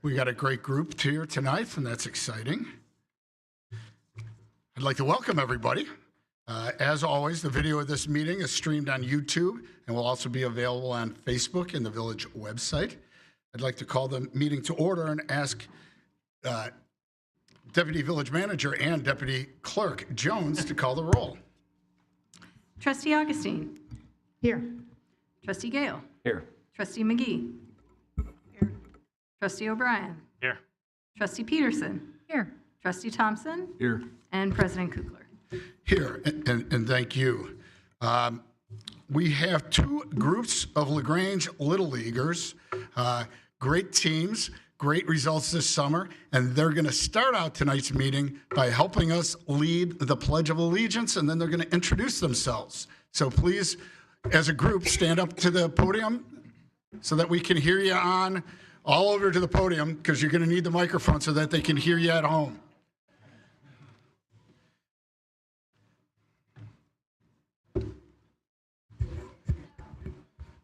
We got a great group here tonight, and that's exciting. I'd like to welcome everybody. As always, the video of this meeting is streamed on YouTube and will also be available on Facebook and the Village website. I'd like to call the meeting to order and ask Deputy Village Manager and Deputy Clerk Jones to call the roll. Trustee Augustine. Here. Trustee Gale. Here. Trustee McGee. Here. Trustee O'Brien. Here. Trustee Peterson. Here. Trustee Thompson. Here. And President Kugler. Here, and thank you. We have two groups of LaGrange Little Leaguers, great teams, great results this summer, and they're going to start out tonight's meeting by helping us lead the Pledge of Allegiance, and then they're going to introduce themselves. So please, as a group, stand up to the podium so that we can hear you on all over to the podium, because you're going to need the microphone so that they can hear you at home.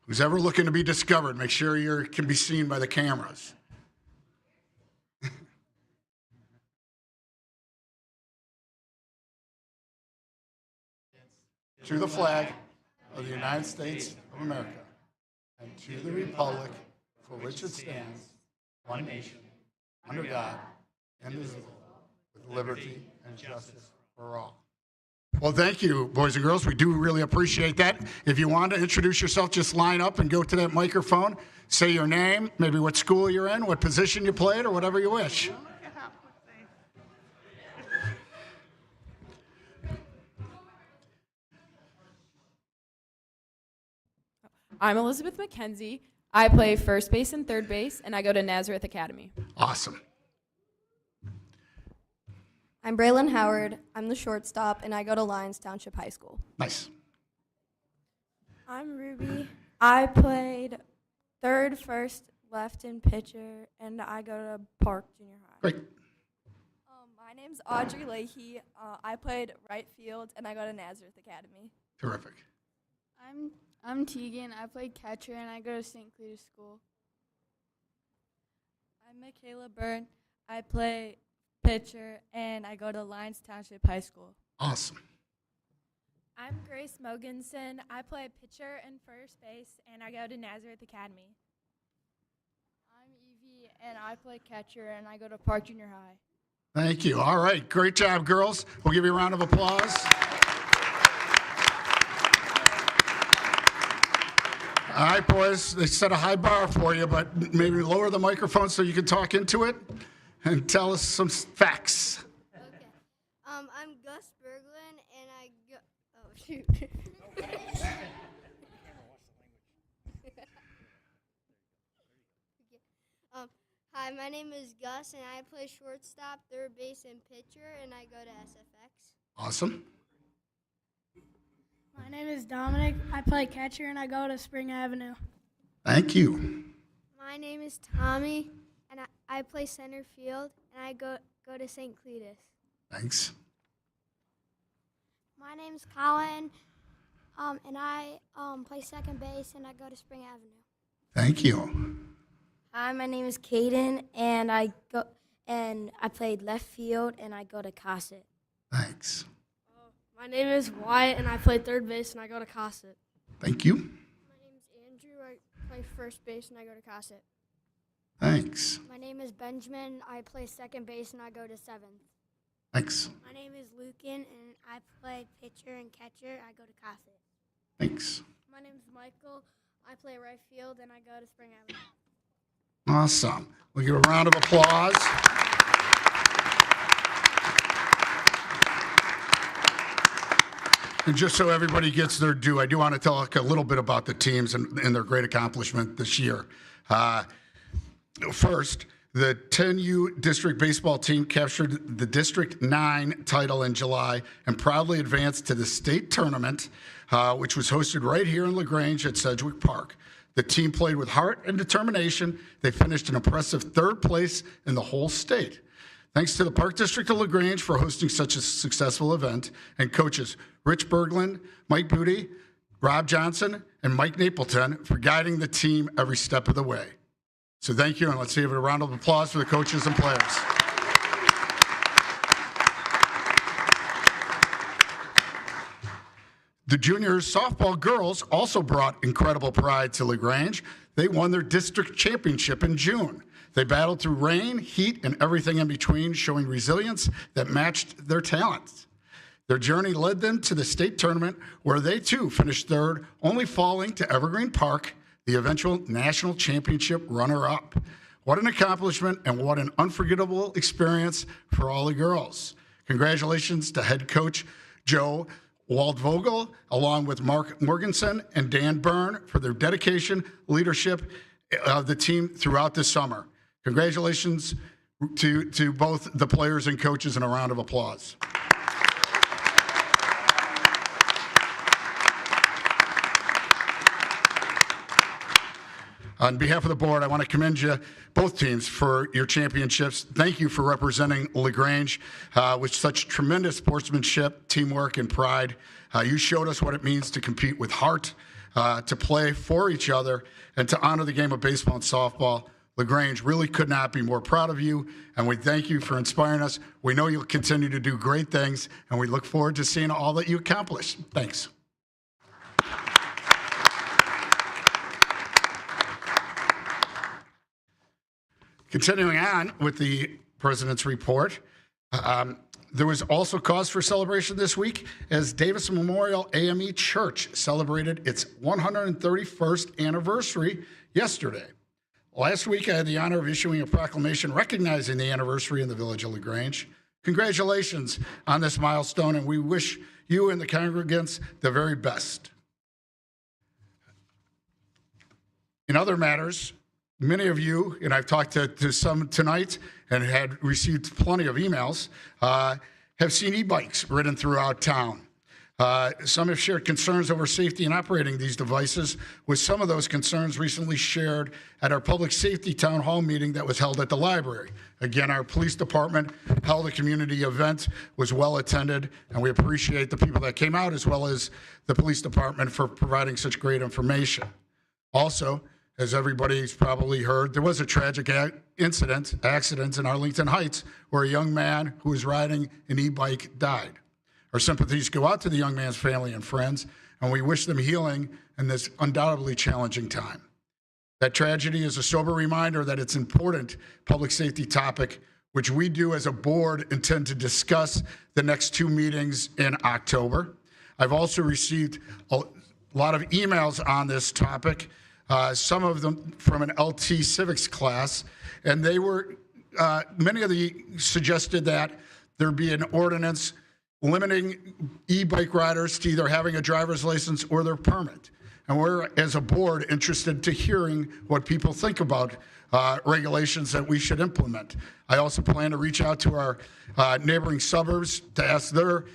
Who's ever looking to be discovered, make sure you can be seen by the cameras. To the flag of the United States of America and to the republic for which it stands, one nation, under God, indivisible, with liberty and justice for all. Well, thank you, boys and girls. We do really appreciate that. If you want to introduce yourself, just line up and go to that microphone. Say your name, maybe what school you're in, what position you played, or whatever you wish. I'm Elizabeth McKenzie. I play first base and third base, and I go to Nazareth Academy. Awesome. I'm Braylon Howard. I'm the shortstop, and I go to Lyons Township High School. Nice. I'm Ruby. I played third, first, left, and pitcher, and I go to Park Junior High. Great. My name's Audrey Leahy. I played right field, and I go to Nazareth Academy. Terrific. I'm Tegan. I play catcher, and I go to St. Cletus School. I'm Michaela Byrne. I play pitcher, and I go to Lyons Township High School. Awesome. I'm Grace Mogensen. I play pitcher and first base, and I go to Nazareth Academy. I'm Evie, and I play catcher, and I go to Park Junior High. Thank you. All right. Great job, girls. We'll give you a round of applause. All right, boys. They set a high bar for you, but maybe lower the microphone so you can talk into it and tell us some facts. Okay. I'm Gus Berglund, and I go. Oh shoot. Hi, my name is Gus, and I play shortstop, third base, and pitcher, and I go to SFX. Awesome. My name is Dominic. I play catcher, and I go to Spring Avenue. Thank you. My name is Tommy, and I play center field, and I go to St. Cletus. Thanks. My name is Colin, and I play second base, and I go to Spring Avenue. Thank you. Hi, my name is Caden, and I played left field, and I go to Cosset. Thanks. My name is Wyatt, and I play third base, and I go to Cosset. Thank you. My name is Andrew. I play first base, and I go to Cosset. Thanks. My name is Benjamin. I play second base, and I go to 7th. Thanks. My name is Lucan, and I play pitcher and catcher. I go to Cosset. Thanks. My name is Michael. I play right field, and I go to Spring Avenue. Awesome. We'll give a round of applause. And just so everybody gets their due, I do want to talk a little bit about the teams and their great accomplishment this year. First, the 10U district baseball team captured the District 9 title in July and proudly advanced to the state tournament, which was hosted right here in LaGrange at Sedgwick Park. The team played with heart and determination. They finished an impressive third place in the whole state. Thanks to the Park District of LaGrange for hosting such a successful event, and coaches Rich Berglund, Mike Booty, Rob Johnson, and Mike Napleton for guiding the team every step of the way. So thank you, and let's give it a round of applause for the coaches and players. The juniors softball girls also brought incredible pride to LaGrange. They won their district championship in June. They battled through rain, heat, and everything in between, showing resilience that matched their talents. Their journey led them to the state tournament, where they too finished third, only falling to Evergreen Park, the eventual national championship runner-up. What an accomplishment and what an unforgettable experience for all the girls. Congratulations to head coach Joe Waldvogel, along with Mark Morganson and Dan Byrne, for their dedication, leadership of the team throughout the summer. Congratulations to both the players and coaches, and a round of applause. On behalf of the board, I want to commend you, both teams, for your championships. Thank you for representing LaGrange with such tremendous sportsmanship, teamwork, and pride. You showed us what it means to compete with heart, to play for each other, and to honor the game of baseball and softball. LaGrange really could not be more proud of you, and we thank you for inspiring us. We know you'll continue to do great things, and we look forward to seeing all that you accomplish. Thanks. Continuing on with the president's report, there was also cause for celebration this week as Davis Memorial AME Church celebrated its 131st anniversary yesterday. Last week, I had the honor of issuing a proclamation recognizing the anniversary in the village of LaGrange. Congratulations on this milestone, and we wish you and the congregants the very best. In other matters, many of you, and I've talked to some tonight and had received plenty of emails, have seen e-bikes ridden throughout town. Some have shared concerns over safety in operating these devices, with some of those concerns recently shared at our public safety town hall meeting that was held at the library. Again, our police department held a community event, was well attended, and we appreciate the people that came out, as well as the police department, for providing such great information. Also, as everybody's probably heard, there was a tragic accident in Arlington Heights where a young man who was riding an e-bike died. Our sympathies go out to the young man's family and friends, and we wish them healing in this undoubtedly challenging time. That tragedy is a sober reminder that it's an important public safety topic, which we do as a board intend to discuss the next 2 meetings in October. I've also received a lot of emails on this topic, some of them from an LT civics class, and they were, many of the suggested that there be an ordinance limiting e-bike riders to either having a driver's license or their permit. And we're, as a board, interested to hearing what people think about regulations that we should implement. I also plan to reach out to our neighboring suburbs to ask their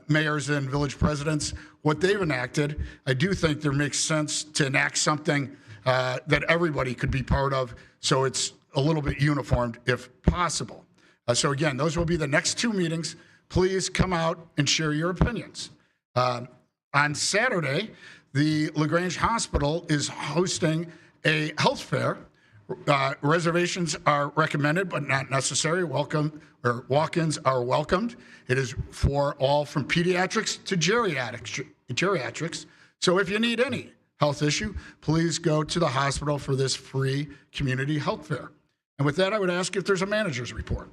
mayors and village presidents what they've enacted. I do think there makes sense to enact something that everybody could be part of, so it's a little bit uniformed if possible. So again, those will be the next 2 meetings. Please come out and share your opinions. On Saturday, the LaGrange Hospital is hosting a health fair. Reservations are recommended, but not necessary. Walk-ins are welcomed. It is for all from pediatrics to geriatrics. So if you need any health issue, please go to the hospital for this free community health fair. And with that, I would ask if there's a manager's report.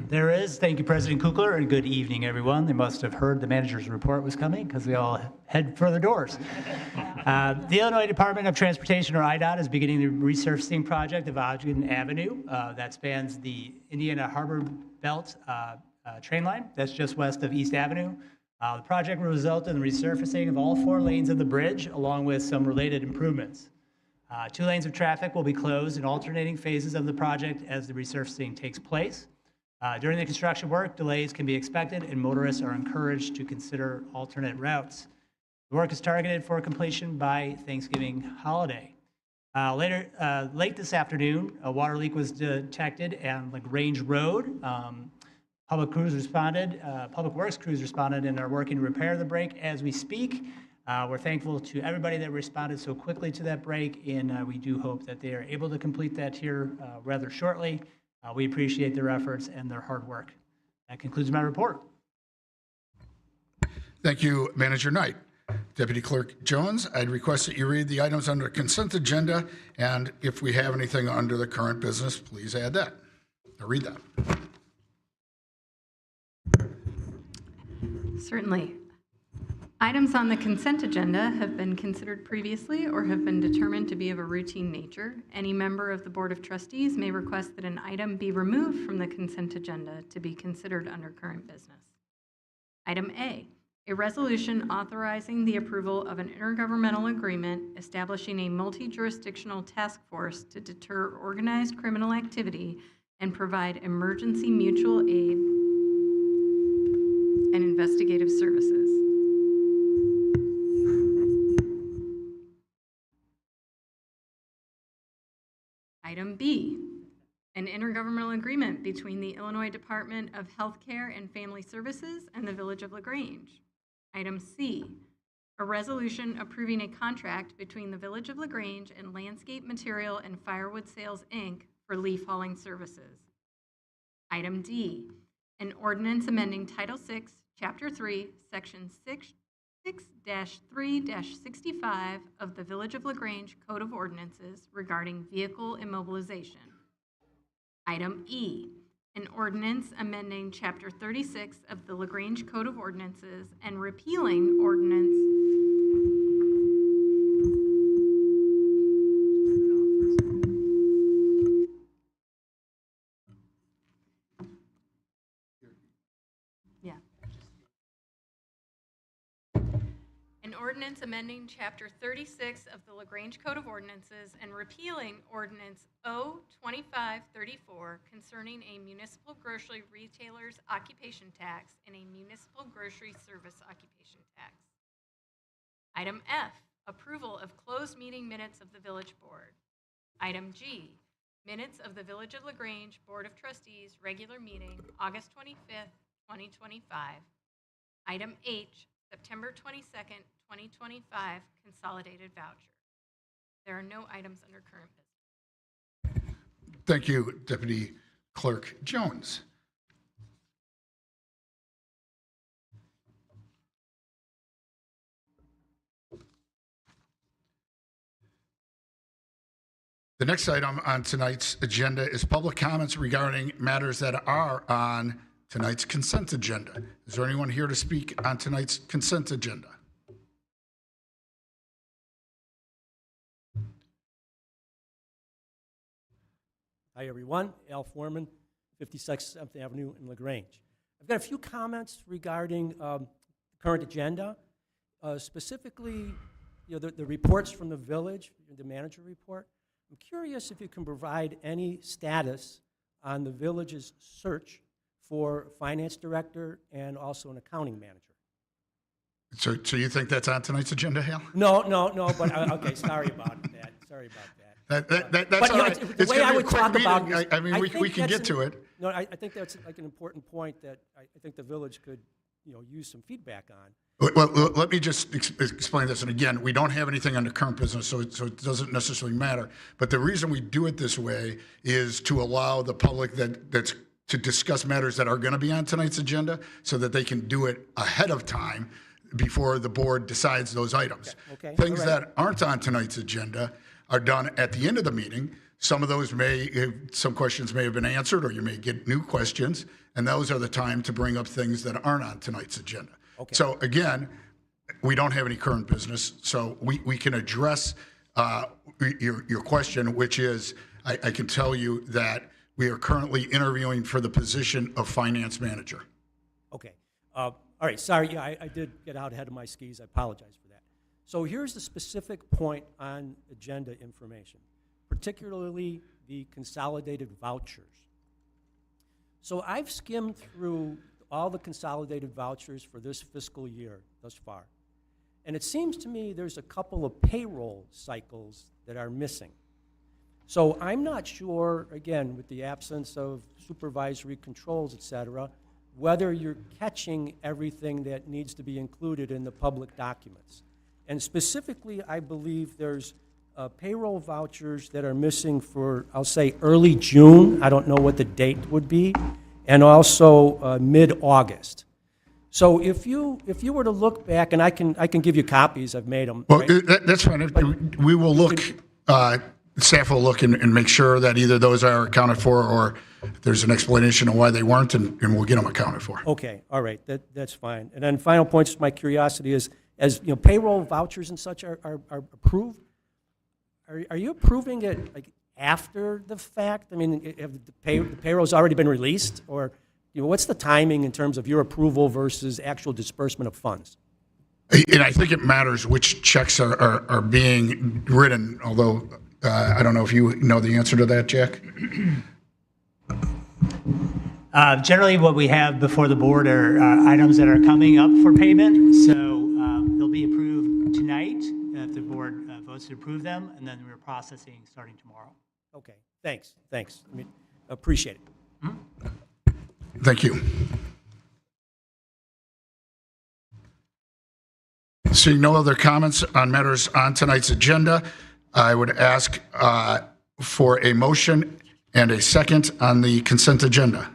There is. Thank you, President Kukler, and good evening, everyone. They must have heard the manager's report was coming because we all head for the doors. The Illinois Department of Transportation, or IDOT, is beginning the resurfacing project of Ogden Avenue that spans the Indiana Harbor Belt train line. That's just west of East Avenue. The project will result in the resurfacing of all 4 lanes of the bridge, along with some related improvements. 2 lanes of traffic will be closed in alternating phases of the project as the resurfacing takes place. During the construction work, delays can be expected, and motorists are encouraged to consider alternate routes. The work is targeted for completion by Thanksgiving holiday. Late this afternoon, a water leak was detected on Grange Road. Public Works crews responded and are working to repair the break as we speak. We're thankful to everybody that responded so quickly to that break, and we do hope that they are able to complete that here rather shortly. We appreciate their efforts and their hard work. That concludes my report. Thank you, Manager Knight. Deputy Clerk Jones, I'd request that you read the items under consent agenda, and if we have anything under the current business, please add that. Now read that. Certainly. Items on the consent agenda have been considered previously or have been determined to be of a routine nature. Any member of the Board of Trustees may request that an item be removed from the consent agenda to be considered under current business. Item A resolution authorizing the approval of an intergovernmental agreement establishing a multi-jurisdictional task force to deter organized criminal activity and provide emergency mutual aid and investigative services. Item B, an intergovernmental agreement between the Illinois Department of Healthcare and Family Services and the Village of LaGrange. Item C, a resolution approving a contract between the Village of LaGrange and Landscape Material and Firewood Sales, Inc. for leaf hauling services. Item D, an ordinance amending Title VI, Chapter 3, Section 6-3-65 of the Village of LaGrange Code of Ordinances regarding vehicle immobilization. Item E, an ordinance amending Chapter 36 of the LaGrange Code of Ordinances and repealing ordinance ordinance amending Chapter 36 of the LaGrange Code of Ordinances and repealing Ordinance O-2534 concerning a municipal grocery retailer's occupation tax and a municipal grocery service occupation tax. Item F, approval of closed meeting minutes of the Village Board. Item G, minutes of the Village of LaGrange Board of Trustees regular meeting, August 25th, 2025. Item H, September 22nd, 2025, consolidated voucher. There are no items under current business. Thank you, Deputy Clerk Jones. The next item on tonight's agenda is public comments regarding matters that are on tonight's consent agenda. Is there anyone here to speak on tonight's consent agenda? Hi, everyone. Al Foreman, 56th Avenue in LaGrange. I've got a few comments regarding the current agenda, specifically the reports from the village, the manager report. I'm curious if you can provide any status on the village's search for a finance director and also an accounting manager. So you think that's on tonight's agenda, Hal? No, but okay, sorry about that. Sorry about that. That's all right. The It's way gonna I be a would quick talk about meeting. this, I mean, we can get to it. No, I think that's like an important point that I think the village could, use some feedback on. Well, let me just explain this. And again, we don't have anything under current business, so it doesn't necessarily matter. But the reason we do it this way is to allow the public that's to discuss matters that are going to be on tonight's agenda so that they can do it ahead of time before the board decides those items. Okay. Things All right. that aren't on tonight's agenda are done at the end of the meeting. Some of those some questions may have been answered, or you may get new questions, and those are the time to bring up things that aren't on tonight's agenda. Okay. So again, we don't have any current business, so we can address your question, which is, I can tell you that we are currently interviewing for the position of finance manager. Okay. All right. Sorry. Yeah, I did get out ahead of my skis. I apologize for that. So here's the specific point on agenda information, particularly the consolidated vouchers. So I've skimmed through all the consolidated vouchers for this fiscal year thus far, and it seems to me there's a couple of payroll cycles that are missing. So I'm not sure, again, with the absence of supervisory controls, et cetera, whether you're catching everything that needs to be included in the public documents. And specifically, I believe there's payroll vouchers that are missing for, I'll say, early June. I don't know what the date would be, and also mid-August. So if you were to look back, and I can give you copies, I've made them. Well, right? that's fine. We will look, staff will look and make sure that either those are accounted for or there's an explanation of why they weren't, and we'll get them accounted for. Okay, all right, that's fine. And then final point, just my curiosity is, as you know, payroll vouchers and such are approved. Are you approving it like after the fact? I mean, have the payroll's already been released, or what's the timing in terms of your approval versus actual disbursement of funds? And I think it matters which checks are being written, although I don't know if you know the answer to that, Jack? Generally, what we have before the board are items that are coming up for payment. So they'll be approved tonight if the board votes to approve them, and then we're processing starting tomorrow. Okay, thanks. I mean, appreciate it. Thank you. Seeing no other comments on matters on tonight's agenda, I would ask for a motion and a second on the consent agenda.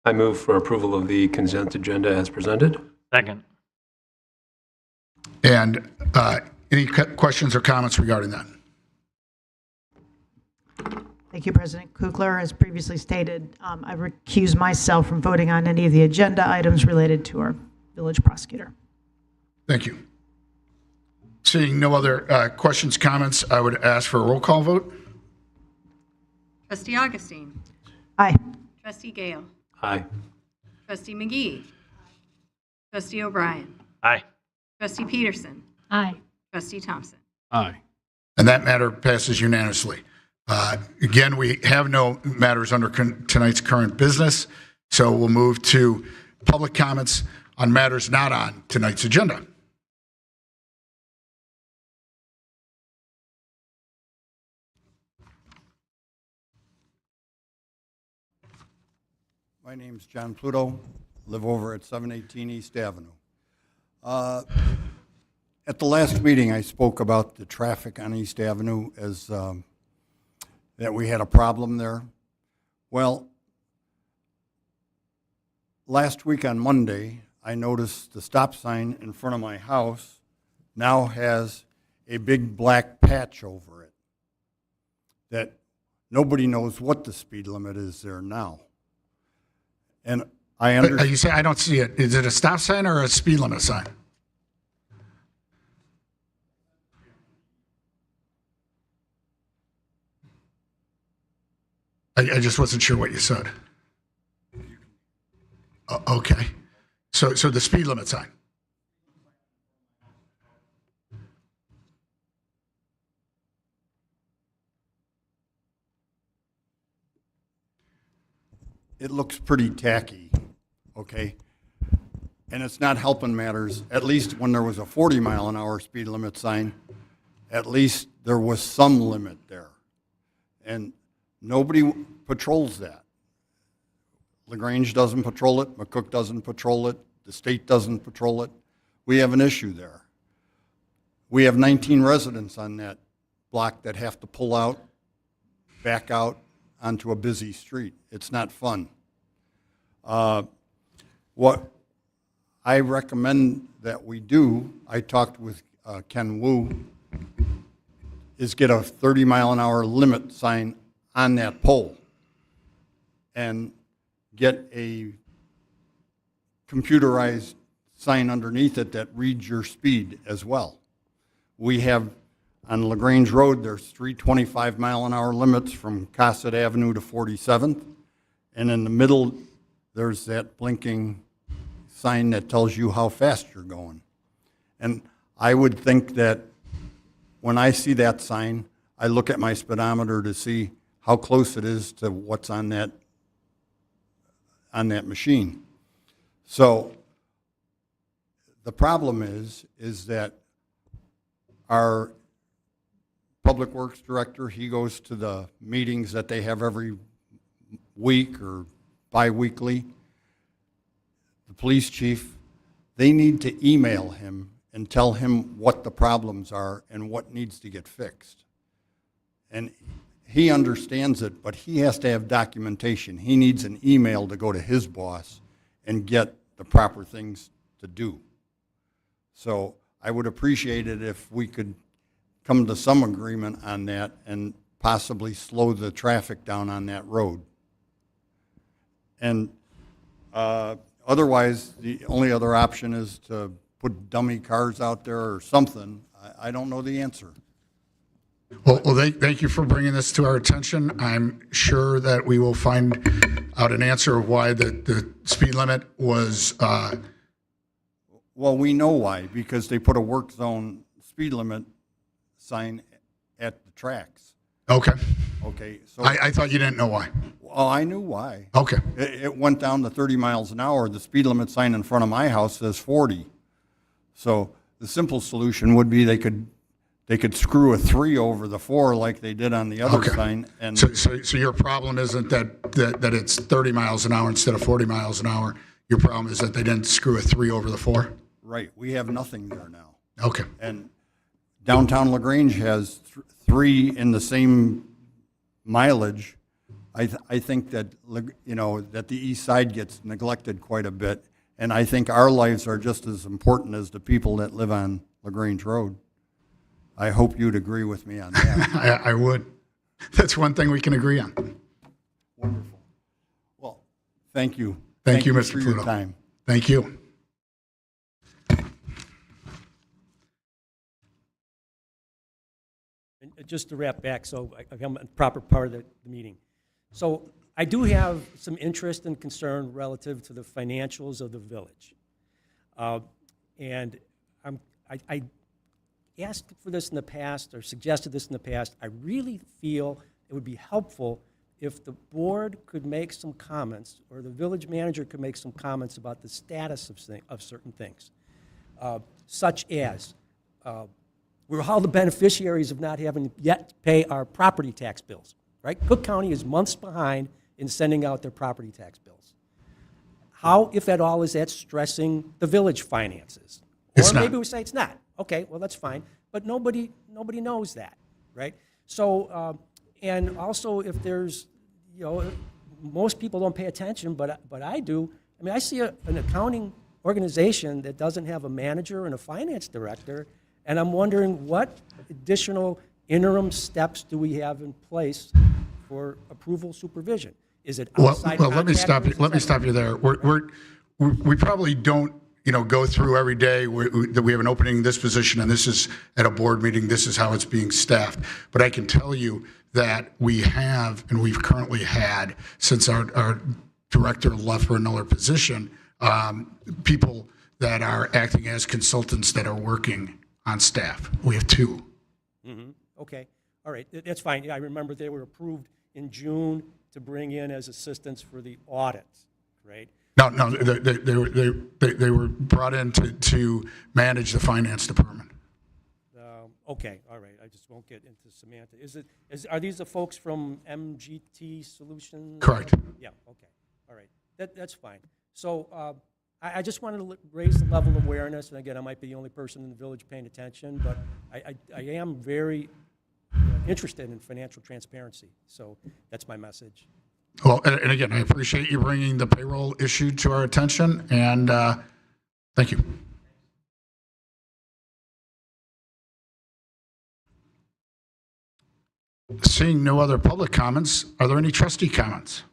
I move for approval of the consent agenda as presented. Second. And any questions or comments regarding that? Thank you, President Kukler. As previously stated, I recuse myself from voting on any of the agenda items related to our village prosecutor. Thank you. Seeing no other questions, comments, I would ask for a roll call vote. Trustee Augustine. Aye. Trustee Gale. Aye. Trustee McGee. Trustee O'Brien. Aye. Trustee Peterson. Aye. Trustee Thompson. Aye. And that matter passes unanimously. Again, we have no matters under tonight's current business, so we'll move to public comments on matters not on tonight's agenda. My name's John Pluto, live over at 718 East Avenue. At the last meeting, I spoke about the traffic on East Avenue as that we had a problem there. Well, last week on Monday, I noticed the stop sign in front of my house now has a big black patch over it that nobody knows what the speed limit is there now. And I understand. You say I don't see it. Is it a stop sign or a speed limit sign? I just wasn't sure what you said. Okay. So the speed limit sign. It looks pretty tacky, okay? And it's not helping matters. At least when there was a 40-mile-an-hour speed limit sign, at least there was some limit there. And nobody patrols that. LaGrange doesn't patrol it, McCook doesn't patrol it, the state doesn't patrol it. We have an issue there. We have 19 residents on that block that have to pull out, back out onto a busy street. It's not fun. What I recommend that we do, I talked with Ken Wu, is get a 30-mile-an-hour limit sign on that pole and get a computerized sign underneath it that reads your speed as well. We have on LaGrange Road, there's 3 25-mile-an-hour limits from Cossett Avenue to 47th, and in the middle there's that blinking sign that tells you how fast you're going. And I would think that when I see that sign, I look at my speedometer to see how close it is to what's on that machine. So the problem is that our Public Works Director, he goes to the meetings that they have every week or bi-weekly. The police chief, they need to email him and tell him what the problems are and what needs to get fixed. And he understands it, but he has to have documentation. He needs an email to go to his boss and get the proper things to do. So I would appreciate it if we could come to some agreement on that and possibly slow the traffic down on that road. And otherwise, the only other option is to put dummy cars out there or something. I don't know the answer. Well, thank you for bringing this to our attention. I'm sure that we will find out an answer of why the speed limit was. Well, we know why, because they put a work zone speed limit sign at the tracks. Okay. Okay. So I thought you didn't know why. Well, I knew why. Okay. It went down to 30 miles an hour. The speed limit sign in front of my house says 40. So the simple solution would be they could screw a 3 over the 4 like they did on the other sign. And So your problem isn't that it's 30 miles an hour instead of 40 miles an hour. Your problem is that they didn't screw a 3 over the 4? Right. We have nothing there now. Okay. And downtown LaGrange has 3 in the same mileage. I think that, that the east side gets neglected quite a bit. And I think our lives are just as important as the people that live on LaGrange Road. I hope you'd agree with me on that. I would. That's one thing we can agree on. Wonderful. Well, thank you. Thank you, Mr. for Pluto. your time. Thank you. And just to wrap back, so I'm a proper part of the meeting. So I do have some interest and concern relative to the financials of the village. And I asked for this in the past, or suggested this in the past. I really feel it would be helpful if the board could make some comments, or the village manager could make some comments about the status of certain things, such as we're all the beneficiaries of not having yet to pay our property tax bills, right? Cook County is months behind in sending out their property tax bills. How, if at all, is that stressing the village finances? It's Or not. maybe we say it's not. Okay, well, that's fine. But nobody knows that, right? So, and also if there's, most people don't pay attention, but I do. I mean, I see an accounting organization that doesn't have a manager and a finance director, and I'm wondering what additional interim steps do we have in place for approval supervision? Is it outside Well, let me stop you. contractors? Let me stop you there. We probably don't, go through every day that we have an opening in this position, and this is at a board meeting. This is how it's being staffed. But I can tell you that we have, and we've currently had, since our director left for another position, people that are acting as consultants that are working on staff. We have 2. Mm-hmm. Okay, all right, that's fine. Yeah, I remember they were approved in June to bring in as assistants for the audits, right? No, they were brought in to manage the finance department. Okay, all right. I just won't get into semantics. Are these the folks from MGT Solutions? Correct. Yeah. Okay. All right. That's fine. So I just wanted to raise the level of awareness, and again, I might be the only person in the village paying attention, but I am very interested in financial transparency. So that's my message. Well, and again, I appreciate you bringing the payroll issue to our attention, and thank you. Seeing no other public comments, are there any trustee comments?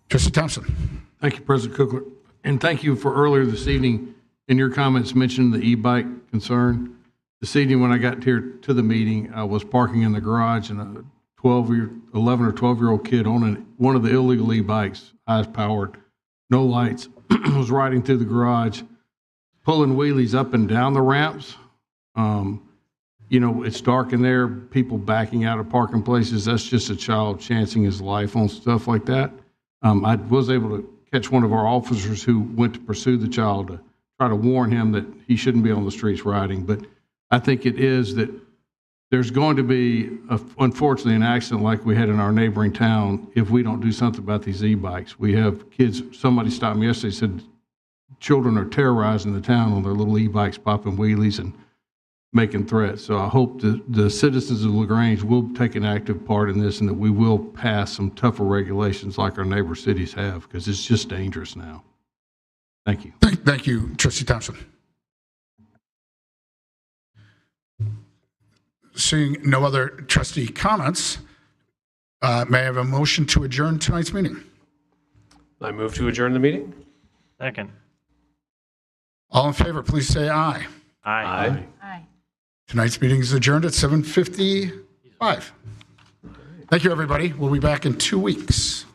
Trustee Thompson. Thank you, President Kukler. And thank you for earlier this evening in your comments mentioning the e-bike concern. This evening when I got here to the meeting, I was parking in the garage and a 11 or 12-year-old kid on one of the illegal e-bikes, eyes powered, no lights, was riding through the garage, pulling wheelies up and down the ramps. It's dark in there, people backing out of parking places. That's just a child chancing his life on stuff like that. I was able to catch one of our officers who went to pursue the child to try to warn him that he shouldn't be on the streets riding. But I think it is that there's going to be, unfortunately, an accident like we had in our neighboring town if we don't do something about these e-bikes. We have kids, somebody stopped me yesterday and said, children are terrorizing the town on their little e-bikes, popping wheelies and making threats. So I hope the citizens of LaGrange will take an active part in this and that we will pass some tougher regulations like our neighbor cities have, because it's just dangerous now. Thank you. Thank you, Trustee Thompson. Seeing no other trustee comments, may I have a motion to adjourn tonight's meeting? I move to adjourn the meeting. Second. All in favor, please say aye. Aye. Aye. Tonight's meeting is adjourned at 7:55. Thank you, everybody. We'll be back in 2 weeks.